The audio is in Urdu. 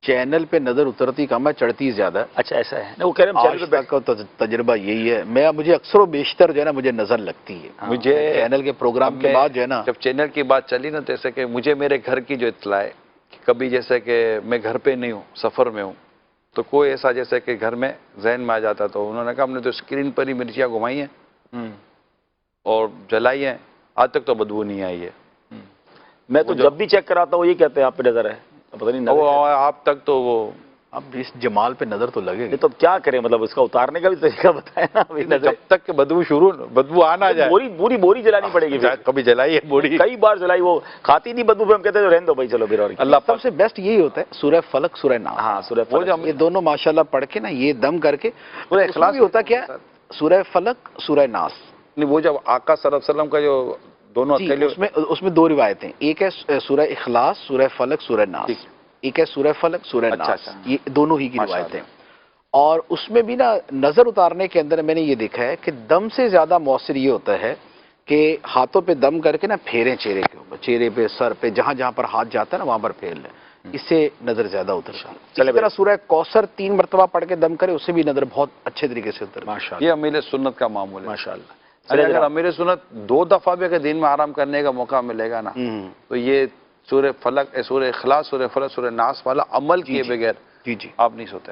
چینل پہ نظر اترتی کم ہے، چڑھتی زیادہ ہے. اچھا ایسا ہے؟ وہ کہہ رہے ہیں آج تک کا تجربہ یہی ہے. مجھے اکثر و بیشتر جو ہے نا مجھے نظر لگتی ہے. مجھے چینل کے پروگرام کے بعد جو ہے نا، جب چینل کی بات چلی نا، جیسے کہ مجھے میرے گھر کی جو اطلاع ہے کہ کبھی جیسے کہ میں گھر پہ نہیں ہوں، سفر میں ہوں، تو کوئی ایسا جیسے کہ گھر میں ذہن میں آ جاتا، تو انہوں نے کہا ہم نے تو اسکرین پر ہی مرچیاں گھمائی ہیں اور جلائی ہیں، آج تک تو بدبو نہیں آئی ہے. میں تو جب بھی چیک کراتا ہوں یہ کہتے ہیں آپ پہ نظر ہے، پتہ نہیں نظر ہے. آپ تک تو وہ اب اس جمال پہ نظر تو لگے گی. تو کیا کریں، مطلب اس کا اتارنے کا بھی طریقہ بتائیں نا. جب تک کہ بدبو آ نہ جائے، پوری بوری جلانی پڑے گی. کبھی جلائی ہے بوری، کئی بار جلائی، وہ کھاتی نہیں بدبو پہ، ہم کہتے ہیں رہنے دو بھائی، چلو پھر. اور اللہ سب سے بیسٹ یہی ہوتا ہے سورہ فلق سورہ ناس. ہاں سورہ وہ فلق، یہ دونوں ماشاءاللہ پڑھ کے نا، یہ دم کر کے سورہ اس میں بھی ہوتا کیا ہے؟ سورہ فلق سورہ ناس. وہ جب آقا صلی اللہ علیہ وسلم کا جو دونوں جی اکیلے، اس میں دو روایتیں، ایک ہے سورہ اخلاص سورہ فلق سورہ ناس، ایک ہے سورہ فلق سورہ ناس. یہ دونوں ہی کی روایتیں. اور اس میں بھی نا نظر اتارنے کے اندر میں نے یہ دیکھا ہے کہ دم سے زیادہ مؤثر یہ ہوتا ہے کہ ہاتھوں پہ دم کر کے نا پھیریں چہرے کے اوپر، چہرے پہ، سر پہ، جہاں جہاں پر ہاتھ جاتا ہے نا وہاں پر پھیر لیں. اس سے نظر زیادہ اترتی ہے. اسی طرح سورہ کوثر 3 مرتبہ پڑھ کے دم کرے، اس سے بھی نظر بہت اچھے طریقے سے اترتی ہے. ماشاءاللہ، یہ امیر سنت کا معمول ہے. ماشاءاللہ. اگر امیر سنت 2 دفعہ بھی اگر دین میں آرام کرنے کا موقع ملے گا نا، تو یہ سورہ فلق، سورہ اخلاص، سورہ فلق، سورہ ناس والا عمل کیے بغیر جی جی آپ نہیں سوتے.